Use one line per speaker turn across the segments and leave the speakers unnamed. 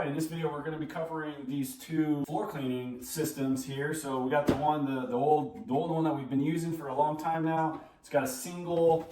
right, in this video we're going to be covering these two floor cleaning systems here. So we got the old one that we've been using for a long time now. It's got a single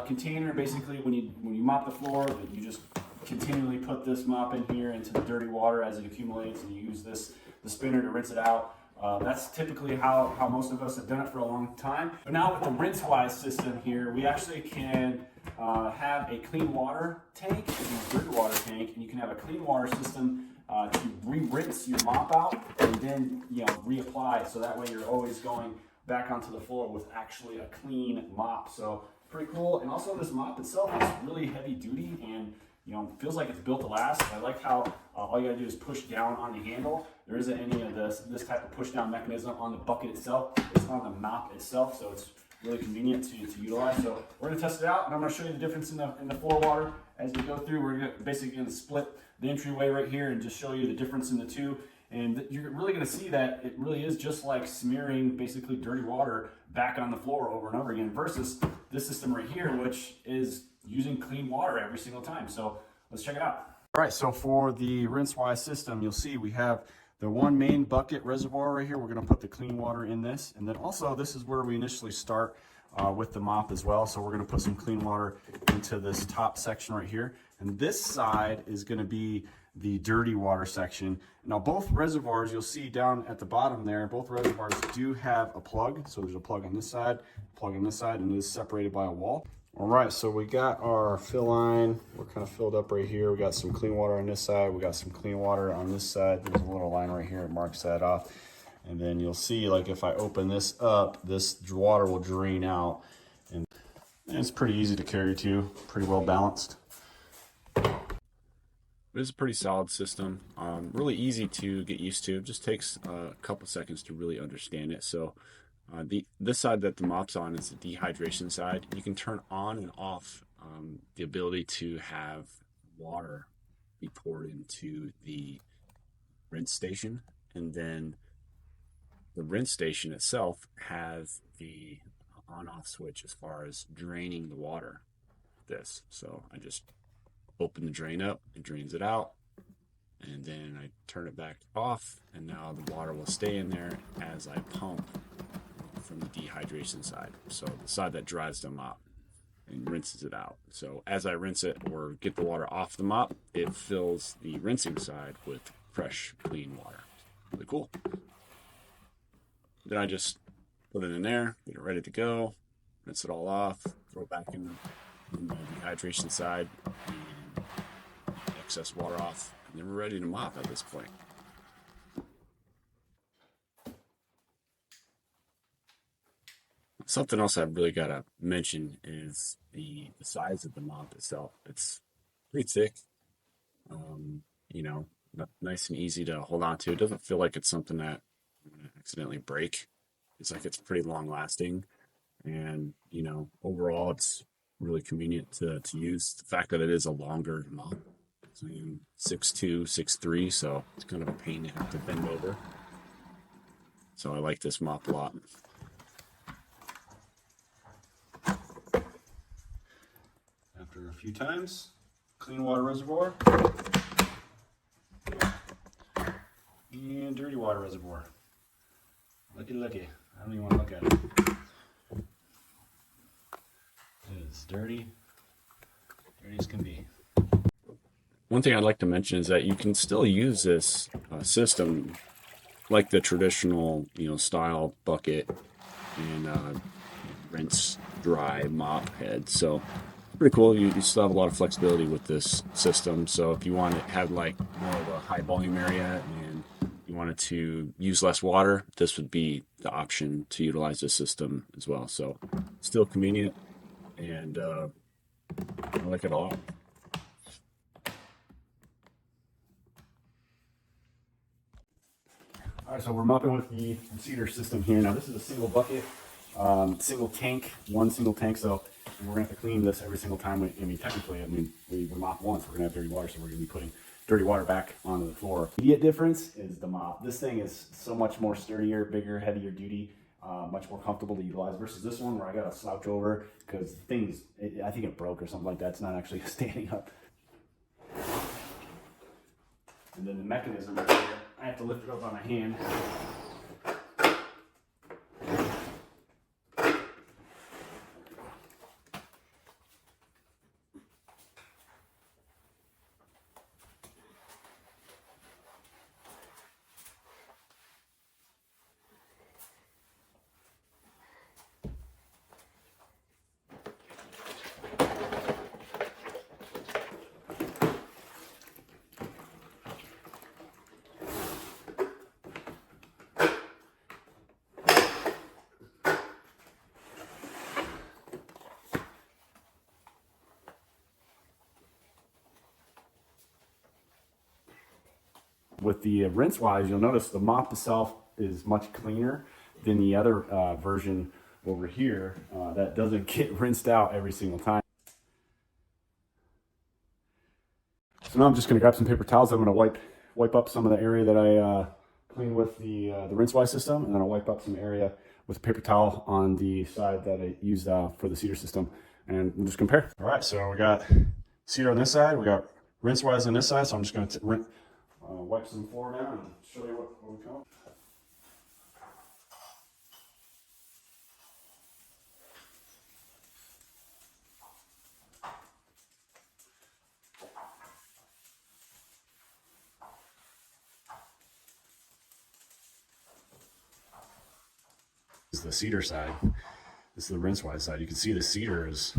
container. Basically, when you mop the floor, you just continually put this mop in here into the dirty water as it accumulates, and you use the spinner to rinse it out. That's typically how most of us have done it for a long time. But now with the RinseWise system here, we actually can have a clean water tank and a dirty water tank, and you can have a clean water system to re-rinse your mop out and then reapply, so that way you're always going back onto the floor with actually a clean mop. So pretty cool. And also this mop itself is really heavy duty and feels like it's built to last. I like how all you gotta do is push down on the handle. There isn't any of this type of push down mechanism on the bucket itself. It's on the mop itself, so it's really convenient to utilize. So we're gonna test it out, and I'm gonna show you the difference in the floor water as we go through. We're basically gonna split the entryway right here and just show you the difference in the two. And you're really gonna see that it really is just like smearing basically dirty water back on the floor over and over again versus this system right here, which is using clean water every single time. So let's check it out. All right, so for the RinseWise system, you'll see we have the one main bucket reservoir right here. We're gonna put the clean water in this. And then also this is where we initially start with the mop as well. So we're gonna put some clean water into this top section right here. And this side is gonna be the dirty water section. Now both reservoirs, you'll see down at the bottom there, both reservoirs do have a plug. So there's a plug on this side, plug on this side, and it is separated by a wall. All right, so we got our fill line. We're kind of filled up right here. We got some clean water on this side. We got some clean water on this side. There's a little line right here. It marks that off. And then you'll see, like if I open this up, this water will drain out. And it's pretty easy to carry too, pretty well balanced. It's a pretty solid system. Really easy to get used to. It just takes a couple seconds to really understand it. So this side that the mop's on is the dehydration side. You can turn on and off the ability to have water be poured into the rinse station, and then the rinse station itself has the on-off switch as far as draining the water. So I just open the drain up, it drains it out, and then I turn it back off, and now the water will stay in there as I pump from the dehydration side, so the side that dries the mop and rinses it out. So as I rinse it or get the water off the mop, it fills the rinsing side with fresh, clean water. Really cool. Then I just put it in there, get it ready to go, rinse it all off, throw it back in the dehydration side, and excess water off, and then we're ready to mop at this point. Something else I've really got to mention is the size of the mop itself. It's pretty thick, nice and easy to hold on to. It doesn't feel like it's something that I'm going to accidentally break. It's like it's pretty long lasting, and overall it's really convenient to use. The fact that it is a longer mop, so 6'2", 6'3", so it's kind of a pain to have to bend over. So I like this mop a lot. After a few times, clean water reservoir and dirty water reservoir. Looky. I don't even want to look at it. It is dirty as can be. One thing I'd like to mention is that you can still use this system like the traditional, style bucket and rinse, dry, mop head. So pretty cool. You still have a lot of flexibility with this system. So if you want to have like more of a high volume area and you wanted to use less water, this would be the option to utilize this system as well. So still convenient, and I like it a lot. All right, so we're mopping with the Ocedar system here. Now this is a single bucket, single tank, one single tank. So we're gonna have to clean this every single time. We mop once. We're gonna have dirty water, so we're gonna be putting dirty water back onto the floor. The immediate difference is the mop. This thing is so much more sturdier, bigger, heavier duty, much more comfortable to utilize versus this one where I gotta slouch over because I think it broke or something like that. It's not actually standing up. And then the mechanism right here, I have to lift it up on my hand. With the RinseWise, you'll notice the mop itself is much cleaner than the other version over here that doesn't get rinsed out every single time. So now I'm just going to grab some paper towels. I'm going to wipe up some of the area that I cleaned with the RinseWise system, and then I'll wipe up some area with a paper towel on the side that I used for the Ocedar system, and we'll just compare. All right, so we got Ocedar on this side, we got RinseWise on this side, so I'm just going to wipe some floor down and show you what we found. This is the Ocedar side. This is the RinseWise side. You can see the Ocedar is,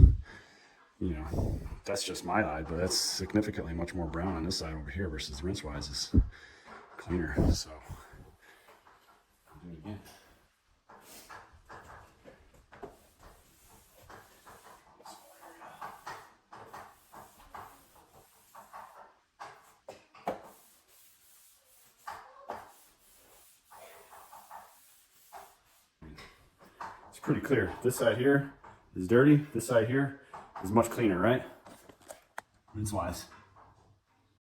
you know, that's just my eye, but that's significantly much more brown on this side over here versus the RinseWise is cleaner. So I'll do it again. It's pretty clear. This side here is dirty. This side here is much cleaner, right? RinseWise.